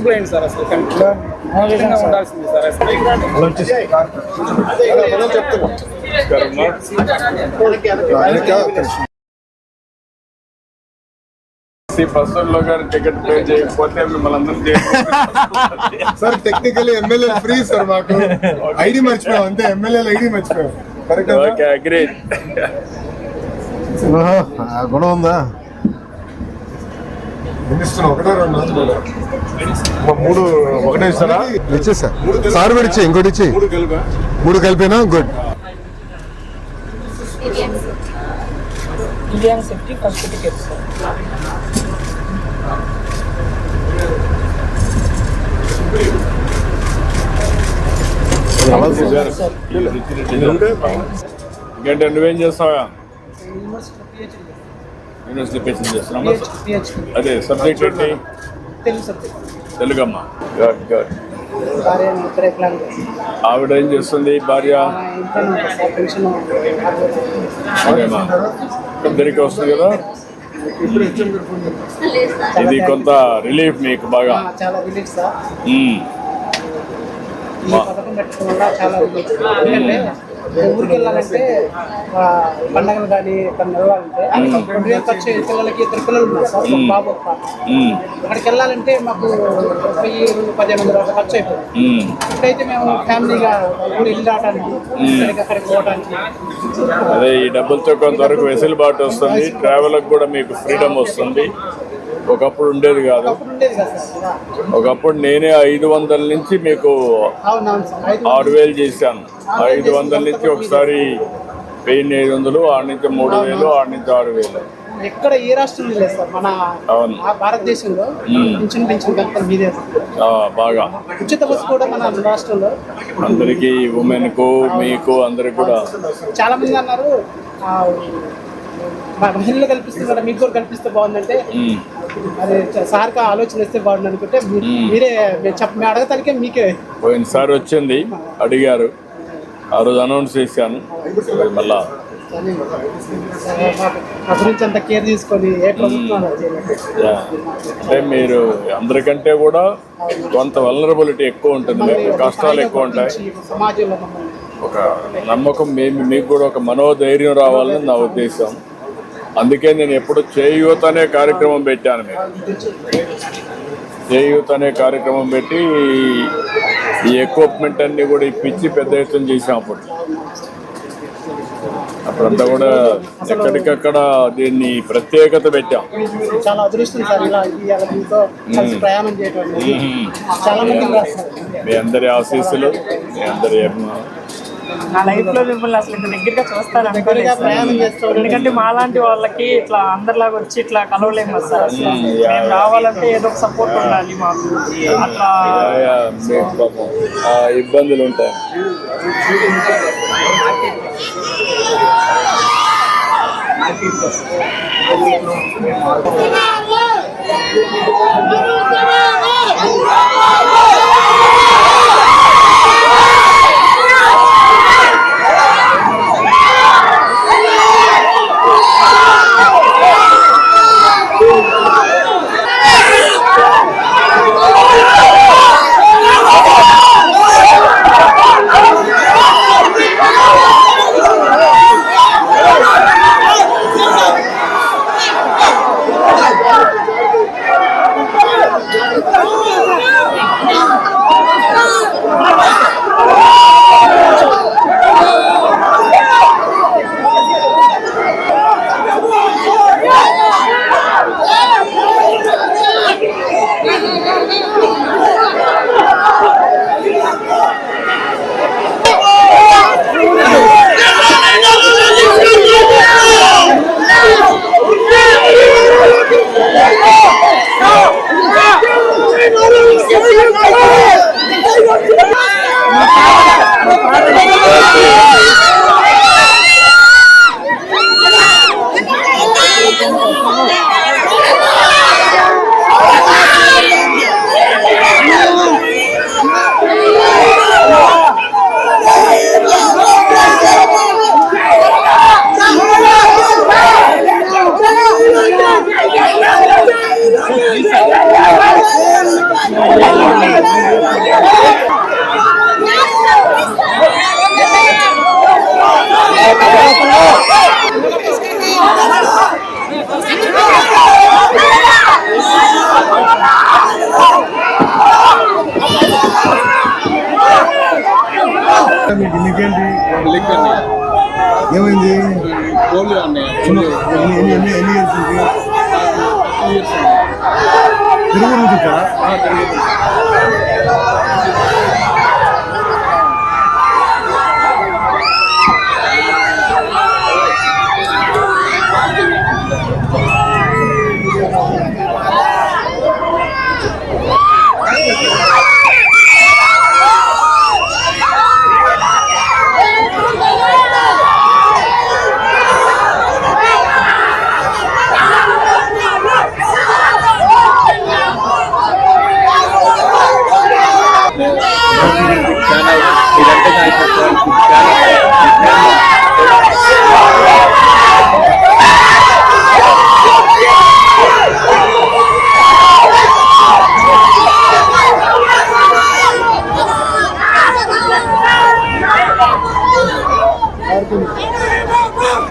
Blind sir అసలు ఉండాల్సింది sir first లో గారు టికెట్ పే చేయకపోతే మిమ్మల్ని అందరూ sir technically MLA free sir మాకు ఐడి మర్చిపోయాం అంతే ఎమ్మెల్యే ఐడి మర్చిపోయాం కరెక్ట్ ఓకే అగ్రీడ్ గుణం ఉందా ఒకటే రెండు మూడు ఒకటే ఇస్తారా ఇచ్చేసా సార్ కూడా ఇచ్చే ఇంకోటి ఇచ్చి మూడు కలిపినా good Indian safety first ticket sir ఇంకంటే నువ్వేం చేస్తావా యూనివర్సిటీ పిహెచ్డీ చేస్తున్నామా అదే సబ్జెక్ట్ ఏంటి తెలుగమ్మా గుడ్ గుడ్ ఆవిడ ఏం చేస్తుంది భార్య అదేమా ఇద్దరికి వస్తుంది కదా ఇది కొంత రిలీఫ్ మీకు బాగా చాలా రిలీఫ్ సార్ ఈ పథకం పెట్టడం వల్ల చాలా ఎందుకంటే ఊరికి వెళ్ళాలంటే పండగలు కానీ ఎక్కడ వెళ్ళాలంటే 2000 ఖర్చు పిల్లలకి 2 పిల్లలు ఉన్నారు సార్ ఒక బాబు ఒక పాప అక్కడికి వెళ్ళాలంటే మాకు 10,000-15,000 ఖర్చు అయిపోయింది ఇప్పుడైతే మేము ఫ్యామిలీగా ఊరు వెళ్ళి రావడానికి అక్కడికి పోవడానికి అదే ఈ డబ్బులతో కొంతవరకు వెసులుబాటు వస్తుంది ట్రావెల్ కూడా మీకు ఫ్రీడమ్ వస్తుంది ఒకప్పుడు ఉండేది కాదు ఒకప్పుడు నేనే 500 నుంచి మీకు 6,000 చేశాను 500 నుంచి ఒకసారి 1,500 ఆడ నుంచి 3,000 ఆడ నుంచి 6,000 ఎక్కడ ఏ రాష్ట్రంలో లేదు సార్ మన భారతదేశంలో పింఛన్ కనుక మీదే బాగా ఉచిత బస్సు కూడా మన రాష్ట్రంలో అందరికి ఉమెన్ కు మీకు అందరికి కూడా చాలా మంది అన్నారు మహిళలు కల్పిస్తున్నారు మీకు కూడా కల్పిస్తే బాగుందంటే అది సార్కి ఆలోచన ఇస్తే బాగుంది అనుకుంటే మీరే మేము అడగటానికే మీకే పోయినసారి వచ్చింది అడిగారు ఆ రోజు అనౌన్స్ చేశాను మళ్ళా మా గురించి అంత కేర్ తీసుకొని ఏ ప్రభుత్వం అంటే మీరు అందరికంటే కూడా కొంత వల్నరబిలిటీ ఎక్కువ ఉంటుంది మీకు కష్టాలు ఎక్కువ ఉంటాయి సమాజంలో ఒక నమ్మకం మీకు కూడా ఒక మనోధైర్యం రావాలని నా ఉద్దేశం అందుకే నేను ఎప్పుడు చేయూత్ అనే కార్యక్రమం పెట్టాను మీకు చేయూత్ అనే కార్యక్రమం పెట్టి ఈ ఎక్విప్మెంట్ అన్ని కూడా ఇప్పించి పెద్ద ఎత్తున చేసాం అప్పుడంతా కూడా ఎక్కడికక్కడ దీన్ని ప్రత్యేకత పెట్టాం చాలా అదృష్టం సార్ ప్రయాణం చేయడం చాలా మంది మీ అందరి ఆశీస్సులు మీ అందరి నా లైఫ్ లో మిమ్మల్ని అసలు ఇంత దగ్గరగా చూస్తాను అనుకోలేదు ఎందుకంటే మాలాంటి వాళ్ళకి ఇట్లా అందరిలాగా వచ్చి ఇట్లా కలవలేము కదా సార్ మేము రావాలంటే ఏదో ఒక సపోర్ట్ ఉండాలి మాకు అట్లా ఇబ్బందులు ఉంటాయి నీకేంటి లిక్ అన్నయ్య ఏమైంది పోలియో అన్నయ్య ఎన్ని ఇయర్స్ తిరుగురు చూసారా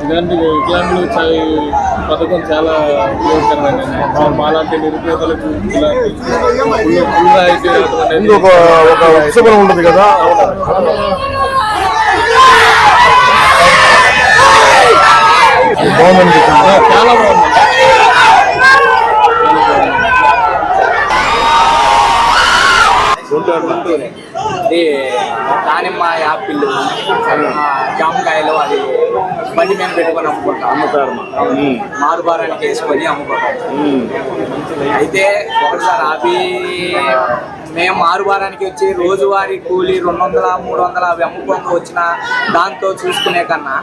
ఇదంటే ఇలాంటి వికలాంగులు పథకం చాలా ఉపయోగకరమైనది. మాలాంటి నిరుపేదలకు ఒక ఉత్సవం ఉండదు కదా బాగుంది చాలా బాగుంది. ఇది దానిమ్మ యాపిల్ జామకాయలు అది బండి మీద పెట్టుకొని అమ్ముతారు. మారుబారానికి వేసుకొని అమ్ముకుంటాం. అయితే ఒకసారి ఆపి మేము మారుబారానికి వచ్చి రోజువారీ కూలి 200, 300 అవి అమ్ముకుంటూ వచ్చిన దాంతో చూసుకునే కన్నా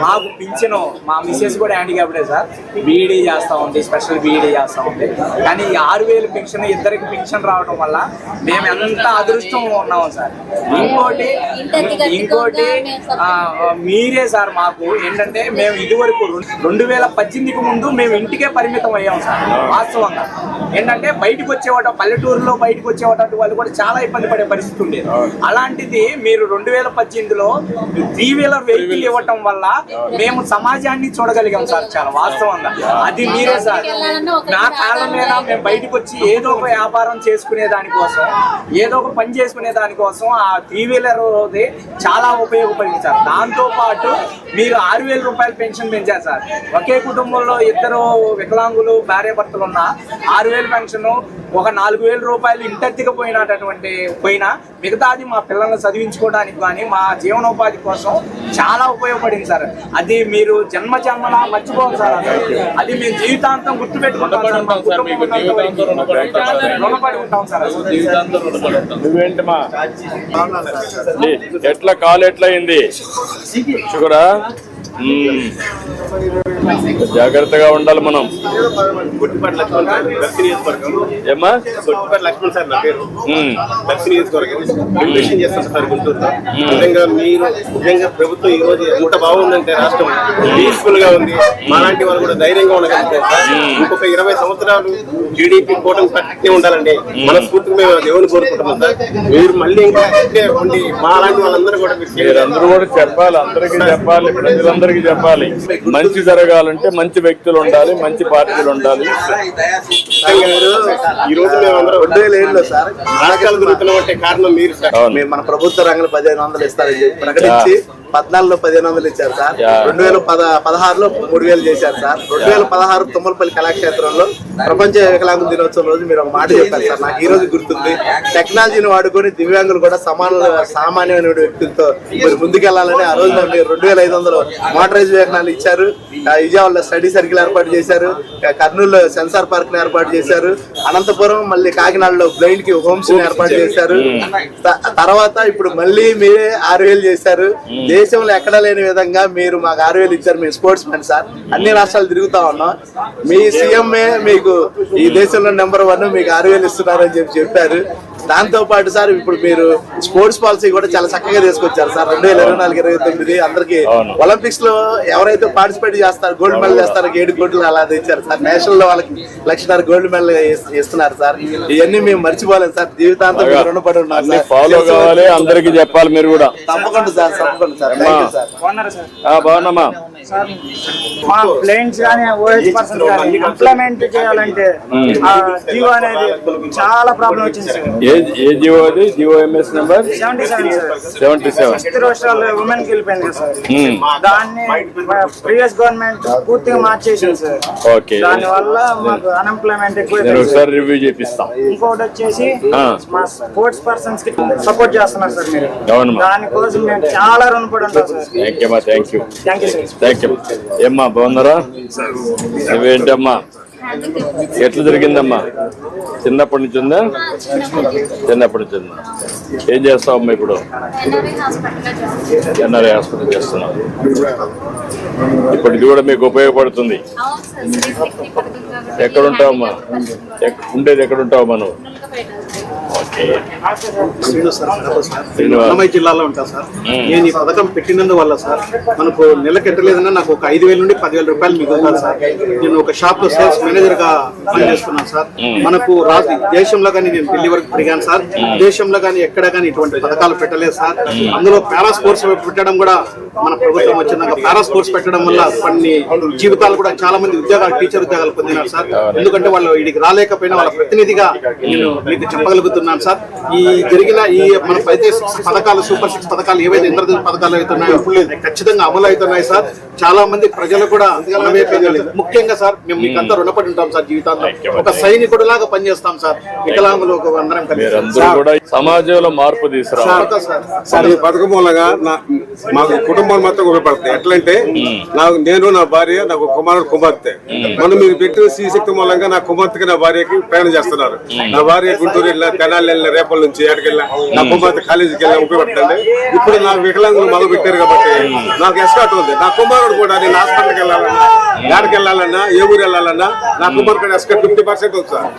మాకు పింఛను మా మిస్సెస్ కూడా హ్యాండిక్యాప్డే సార్. బీఈడీ చేస్తూ ఉంది, స్పెషల్ బీఈడీ చేస్తూ ఉంది. కానీ ఈ 6,000 పెన్షన్ ఇద్దరికి పెన్షన్ రావడం వల్ల మేము ఎంత అదృష్టం ఉన్నాము సార్. ఇంకోటి మీరే సార్ మాకు ఏంటంటే మేము ఇదివరకు 2018కి ముందు మేము ఇంటికే పరిమితం అయ్యాం సార్. వాస్తవంగా ఏంటంటే బయటకు వచ్చేవాట పల్లెటూరులో బయటకు వచ్చేవాట వాళ్ళు కూడా చాలా ఇబ్బంది పడే పరిస్థితి ఉండేది. అలాంటిది మీరు 2018లో 3-wheeler వెహికల్ ఇవ్వటం వల్ల మేము సమాజాన్ని చూడగలిగాం సార్. చాలా వాస్తవంగా అది మీరే సార్. నా కాలం మీద మేము బయటకు వచ్చి ఏదో ఒక వ్యాపారం చేసుకునే దానికోసం, ఏదో ఒక పని చేసుకునే దానికోసం ఆ 3-wheeler చాలా ఉపయోగపడింది సార్. దాంతో పాటు మీరు 6,000 రూపాయలు పెన్షన్ పెంచారు సార్. ఒకే కుటుంబంలో ఇద్దరు వికలాంగులు భార్యాభర్తలు ఉన్న 6,000 పెన్షన్, ఒక 4,000 రూపాయలు ఇంటెత్తిగా పోయినా మిగతాది మా పిల్లల్ని చదివించుకోవడానికి కానీ మా జీవనోపాధి కోసం చాలా ఉపయోగపడింది సార్. అది మీరు జన్మలా మర్చిపోవాలి సార్. అది మేము జీవితాంతం గుర్తుపెట్టుకుంటాం సార్. రుణపడి ఉంటాం సార్. నువ్వేంటమ్మా ఎట్లా కాలు ఎట్లా అయింది? షుగరా? జాగ్రత్తగా ఉండాలి మనం. గుట్టిపాటి లక్ష్మణ్ సార్, దర్శి నియోజకవర్గం. ఏమ్మా? గుట్టిపాటి లక్ష్మణ్ సార్ నా పేరు. దర్శి నియోజకవర్గం ఇన్వెస్టింగ్ చేస్తాను సార్ గుంటూరులో. నిజంగా మీరు నిజంగా ప్రభుత్వం ఈ రోజు ఎంత బాగుందంటే రాష్ట్రం పీస్ఫుల్ గా ఉంది. మాలాంటి వాళ్ళు కూడా ధైర్యంగా ఉండగలుగుతారు సార్. ఇంకొక 20 సంవత్సరాలు టీడీపీ కూటమి పట్టే ఉండాలండి. మనస్ఫూర్తిగా మేము దేవుని కోరుకుంటున్నాం సార్. మీరు మళ్ళీ ఇంకా ఉండి మాలాంటి వాళ్ళందరూ కూడా మీరందరూ కూడా చెప్పాలి, అందరికీ చెప్పాలి, ప్రజలందరికీ చెప్పాలి. మంచి జరగాలంటే మంచి వ్యక్తులు ఉండాలి, మంచి పార్టీలు ఉండాలి. ఈ రోజు మేమందరం 2007లో సార్ రాష్ట్రాలు తిరుగుతున్నామంటే కారణం మీరు సార్. మేము మన ప్రభుత్వ రంగంలో 1,500 ఇస్తారని చెప్పి ప్రకటించి 14లో 1,500 ఇచ్చారు సార్. 2016లో 3,000 చేశారు సార్. 2016 తుమ్మలపల్లి కళాక్షేత్రంలో ప్రపంచ వికలాంగుల దినోత్సవం రోజు మీరు ఒక మాట చెప్పారు సార్. నాకు ఈ రోజు గుర్తుంది. టెక్నాలజీని వాడుకొని దివ్యాంగులు కూడా సామాన్యమైన వ్యక్తులతో మీరు ముందుకెళ్లాలని ఆ రోజు 2,500 మోటరైజ్ వాహనాలు ఇచ్చారు. విజయవాడలో స్టడీ సర్కిల్ ఏర్పాటు చేశారు. కర్నూలులో సెన్సార్ పార్క్ ఏర్పాటు చేశారు. అనంతపురం మళ్ళీ కాకినాడలో బ్లైండ్ కి హోమ్స్ ఏర్పాటు చేశారు. తర్వాత ఇప్పుడు మళ్ళీ మీరే 6,000 చేశారు. దేశంలో ఎక్కడ లేని విధంగా మీరు మాకు 6,000 ఇచ్చారు. మేము స్పోర్ట్స్ మెన్ సార్. అన్ని రాష్ట్రాలు తిరుగుతా ఉన్నాం. మీ సీఎంఏ మీకు ఈ దేశంలో నెంబర్ 1 మీకు 6,000 ఇస్తున్నారని చెప్పారు. దాంతో పాటు సార్ ఇప్పుడు మీరు స్పోర్ట్స్ పాలసీ కూడా చాలా చక్కగా తీసుకొచ్చారు సార్. 2024-29 అందరికి ఒలింపిక్స్ లో ఎవరైతే పార్టిసిపేట్ చేస్తారు గోల్డ్ మెడల్ చేస్తారు 7 కోట్లు అలా తెచ్చారు సార్. నేషనల్ లో వాళ్ళకి 1,00,000 గోల్డ్ మెడల్ ఇస్తున్నారు సార్. ఇవన్నీ మేము మర్చిపోలేదు సార్. జీవితాంతం రుణపడి ఉన్నాం సార్. ఫాలో కావాలి, అందరికి చెప్పాలి మీరు కూడా. తప్పకుండా సార్, తప్పకుండా సార్. Thank you sir. బాగున్నామా? మా ప్లేన్స్ కానీ ఓఎస్ పర్సన్స్ కానీ ఇంప్లిమెంట్ చేయాలంటే ఆ జియో అనేది చాలా ప్రాబ్లం వచ్చింది సార్. ఏ జియో అది? జియో ఎంఎస్ నెంబర్ 77 ఫస్ట్ రాష్ట్రాల్లో ఉమెన్ కి వెళ్ళిపోయింది కదా సార్. దాన్ని ప్రీవియస్ గవర్నమెంట్ పూర్తిగా మార్చేసింది సార్. ఓకే, దాని వల్ల మాకు అన్ఎంప్లాయ్మెంట్ ఎక్కువ. నేను ఒకసారి రివ్యూ చేపిస్తా. ఇంకోటి వచ్చేసి మా స్పోర్ట్స్ పర్సన్స్ కి సపోర్ట్ చేస్తున్నారు సార్ మీరు. దానికోసం మేము చాలా రుణపడి ఉంటాం sir. Thank you sir. Thank you. ఏమ్మా బాగున్నారా? నువ్వేంటమ్మా, ఎట్లా జరిగిందమ్మా? చిన్నప్పటి నుంచి ఉందా? చిన్నప్పటి నుంచి ఉందా? ఏం చేస్తావమ్మా ఇప్పుడు? ఎన్ఆర్ఐ హాస్పిటల్ చేస్తున్నావు. ఇప్పటికి కూడా మీకు ఉపయోగపడుతుంది. ఎక్కడ ఉంటావమ్మా? ఉండేది ఎక్కడ ఉంటావమ్మా నువ్వు? అన్నమయ్య జిల్లాలో ఉంటా సార్. నేను ఈ పథకం పెట్టినందువల్ల సార్ మనకు నెలకు ఎట్టలేదన్నా నాకు ఒక 5,000 నుండి 10,000 రూపాయలు మిగులుతాను సార్. నేను ఒక షాప్ లో సేల్స్ మేనేజర్ గా పనిచేస్తున్నాను సార్. మనకు దేశంలో కానీ నేను ఢిల్లీ వరకు తిరిగాను సార్. దేశంలో కానీ ఎక్కడ కానీ ఇటువంటి పథకాలు పెట్టలేదు సార్. అందులో పారా స్పోర్ట్స్ పెట్టడం కూడా మన ప్రభుత్వం వచ్చినాక పారా స్పోర్ట్స్ పెట్టడం వల్ల కొన్ని జీవితాలు కూడా చాలా మంది ఉద్యోగాలు, టీచర్ ఉద్యోగాలు పొందినారు సార్. ఎందుకంటే వాళ్ళు వీడికి రాలేకపోయినా వాళ్ళ ప్రతినిధిగా నేను మీకు చెప్పగలుగుతున్నాను సార్. ఈ జరిగిన ఈ మన 5 పథకాలు, సూపర్ 6 పథకాలు ఏవైతే ఇంద్రధనుష్ పథకాలు అవుతున్నాయో ఖచ్చితంగా అమలు అవుతున్నాయి సార్. చాలా మంది ప్రజలు కూడా ముఖ్యంగా సార్ మేము మీకు అంతా రుణపడి ఉంటాం సార్. జీవితాంతం ఒక సైనికుడు లాగా పనిచేస్తాం సార్. వికలాంగులు అందరం కలిసి సమాజంలో మార్పు తీసుకురావాలి సార్. ఈ పథకం మూలంగా మాకు కుటుంబాలు మొత్తం ఉపయోగపడుతుంది. ఎట్లంటే నేను, నా భార్య, నాకు కుమార్తె మనం మీరు పెట్టిన శ్రీశక్తి మూలంగా నా కుమార్తెకి నా భార్యకి ప్రయాణం చేస్తున్నారు. నా భార్య గుంటూరు వెళ్ళిన, తెనాలి వెళ్ళిన, రేపటి నుంచి ఎక్కడికెళ్ళినా, నా కుమార్తె కాలేజీకి వెళ్ళినా ఉపయోగపడుతుంది. ఇప్పుడు నాకు వికలాంగులు మొదలు పెట్టారు కాబట్టి నాకు ఎస్కాట్ ఉంది. నా కుమారుడు కూడా నేను హాస్పిటల్కి వెళ్ళాలన్నా, గాడికి వెళ్ళాలన్నా, ఏ ఊరు వెళ్ళాలన్నా నా కుమారుడు ఎస్కాట్ 50% ఉంది sir.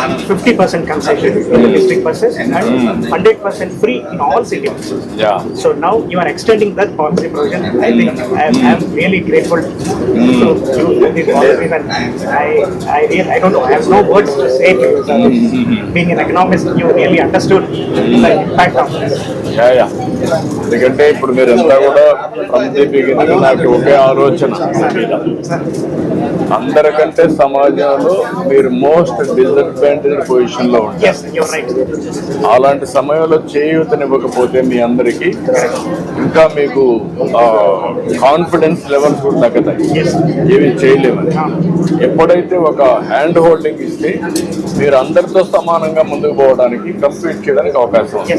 and 50% concession in the district buses and 100% free in all city buses. Yeah. So now you are extending that policy provision. I think I am really grateful to you this policy, and I don't know, I have no words to say to you, sir. Being an economist, you really understood the impact of this. Yeah. ఎందుకంటే ఇప్పుడు మీరంతా కూడా from the beginning నాకు ఒకే ఆలోచన, అందరికంటే సమాజంలో మీరు most disadvantage position లో ఉంటారు. అలాంటి సమయంలో చేయూతనివ్వకపోతే మీ అందరికి ఇంకా మీకు కాన్ఫిడెన్స్ లెవెల్స్ కూడా తగ్గుతాయి, ఏమి చేయలేమని. ఎప్పుడైతే ఒక హ్యాండ్ హోల్డింగ్ ఇస్తే మీరు అందరితో సమానంగా ముందుకు పోవడానికి, కంప్లీట్ చేయడానికి అవకాశం ఉంది.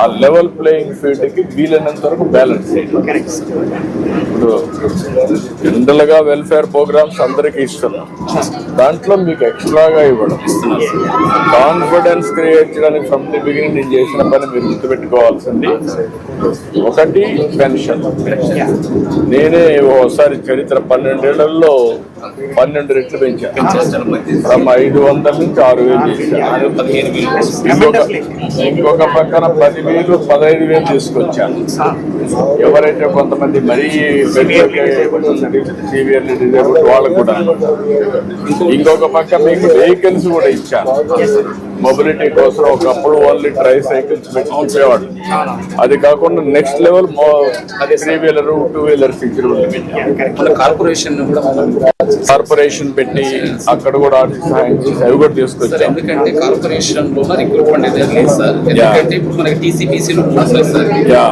ఆ లెవెల్ ప్లేయింగ్ బెనిఫిట్కి వీలైనంత వరకు బ్యాలెన్స్ చేయాలి. ఇప్పుడు జనరల్ గా వెల్ఫేర్ ప్రోగ్రామ్స్ అందరికీ ఇస్తున్నాం, దాంట్లో మీకు ఎక్స్ట్రాగా ఇవ్వడం కాన్ఫిడెన్స్ క్రియేట్ చేయడానికి ఫ్రమ్ ది బిగినింగ్ నేను చేసిన పని మీరు గుర్తుపెట్టుకోవాల్సింది. ఒకటి పెన్షన్. నేనే ఒకసారి చరిత్ర 12 ఏళ్లలో 12 రెట్లు పెంచాను. ఫ్రమ్ 500 నుంచి 6,000 చేశాను. ఇంకొక పక్కన 10,000 15,000 తీసుకొచ్చాను. ఎవరైతే కొంతమంది మరీ సివియర్లీ డిజేబుల్డ్ వాళ్ళకు కూడా. ఇంకొక పక్క మీకు వెహికల్స్ కూడా ఇచ్చాను మొబిలిటీ కోసం. ఒకప్పుడు ఓన్లీ ట్రై సైకిల్స్ పెట్టి ఉంచేవాళ్ళు, అది కాకుండా నెక్స్ట్ లెవెల్ 3-వీలర్ 2-వీలర్స్ ఇచ్చిన కార్పొరేషన్ పెట్టి అక్కడ కూడా ఆర్థిక సహాయం చేసి అవి కూడా తీసుకొచ్చారు. ఎందుకంటే కార్పొరేషన్ లో రిక్రూట్మెంట్ అయితే లేదు సార్. ఎందుకంటే ఇప్పుడు మనకి టీసీపీసీలు ఉన్నాయి సార్,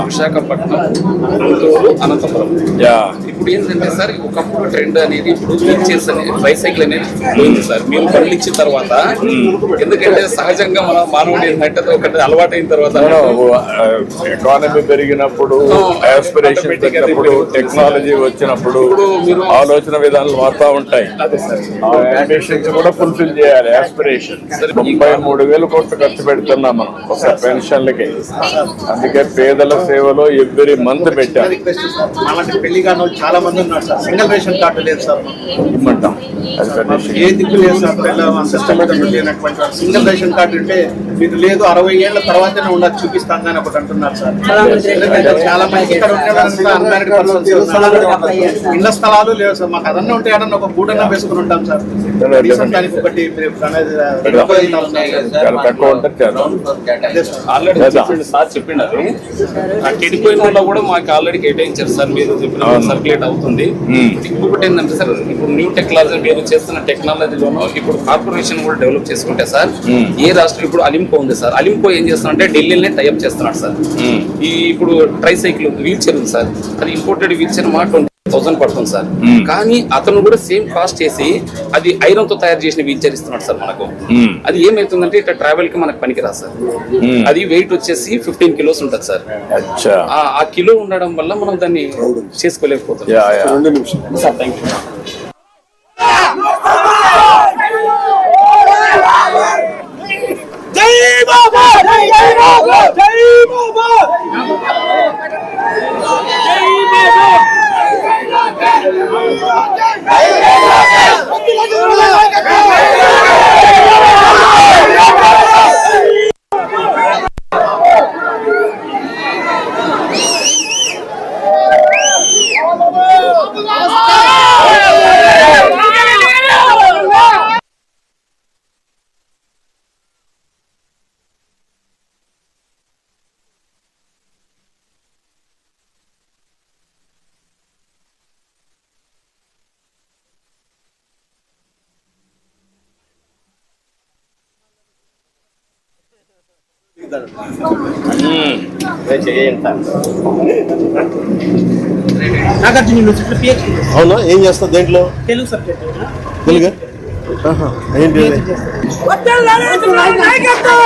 విశాఖపట్నం, గుంటూరు, అనంతపురం. ఇప్పుడు ఏంటంటే సార్ ఒకప్పుడు ట్రెండ్ అనేది ఇప్పుడు వీల్చైర్స్ అనేది ట్రైసైకిల్ అనేది పోయింది సార్. మీరు పనులు ఇచ్చిన తర్వాత ఎందుకంటే సహజంగా మన మానవుడు ఏంటంటే ఒకటి అలవాటు అయిన తర్వాత ఎకానమీ పెరిగినప్పుడు, ఆస్పిరేషన్ పెట్టినప్పుడు, టెక్నాలజీ వచ్చినప్పుడు ఆలోచన విధానాలు మారుతా ఉంటాయి. అంబిషన్స్ కూడా ఫుల్ఫిల్ చేయాలి. ఆస్పిరేషన్ 33,000 కోట్లు ఖర్చు పెడుతున్నాం మనం ఒక పెన్షన్లకి. అందుకే పేదల సేవలో ఎవ్రీ మంత్ పెట్టాలి. పెళ్లి కాని వాళ్ళు చాలా మంది ఉన్నారు సార్. సింగిల్ రేషన్ కార్డు లేదు సార్. ఇమ్మంటాం ఏ దిక్కు లేదు సార్. సింగిల్ రేషన్ కార్డు అంటే మీకు లేదు 60 ఏళ్ల తర్వాతనే ఉండదు చూపిస్తాను అని ఒకటి అంటున్నారు సార్. చాలా మంది ఇక్కడ అన్మ్యారీడ్ పర్సన్స్ ఇళ్ల స్థలాలు లేవు సార్. మాకు అదన్నా ఉంటే ఏదన్నా ఒక గూడన్నా వేసుకుని ఉంటాం సార్. దానికి ఒకటి తక్కువ ఉంటుంది. ఆల్రెడీ సార్ చెప్పిండారు టిడిపోయిన కూడా మాకు ఆల్రెడీ కేటాయించారు సార్. మీరు చెప్పిన సర్క్యులేట్ అవుతుంది. ఇంకొకటి ఏంటంటే సార్ ఇప్పుడు న్యూ టెక్నాలజీ మీరు చేస్తున్న టెక్నాలజీలోనూ ఇప్పుడు కార్పొరేషన్ కూడా డెవలప్ చేసుకుంటే సార్ ఏ రాష్ట్రం ఇప్పుడు అలింకో ఉంది సార్. అలింకో ఏం చేస్తున్నారంటే ఢిల్లీనే టైఅప్ చేస్తున్నాడు సార్. ఈ ఇప్పుడు ట్రైసైకిల్ వీల్ చైర్ ఉంది సార్, అది ఇంపోర్టెడ్ వీల్ చైర్ మా 20,000 పడుతుంది సార్. కానీ అతను కూడా సేమ్ కాస్ట్ చేసి అది ఐరన్ తో తయారు చేసిన వీల్ చైర్ ఇస్తున్నాడు సార్ మనకు. అది ఏమైతుందంటే ఇట్లా ట్రావెల్ కి మనకు పనికిరాదు సార్. అది వెయిట్ వచ్చేసి 15 కిలోస్ ఉంటుంది సార్. ఆ కిలో ఉండడం వల్ల మనం దాన్ని చేసుకోలేకపోతున్నాం. Sir thank you. జై బాబా, జై బాబా, జై బాబా, జై బాబా. అవునా? ఏం చేస్తావు దేంట్లో? తెలుగు సబ్జెక్ట్. తెలుగు ఏంటి? నాయకత్వం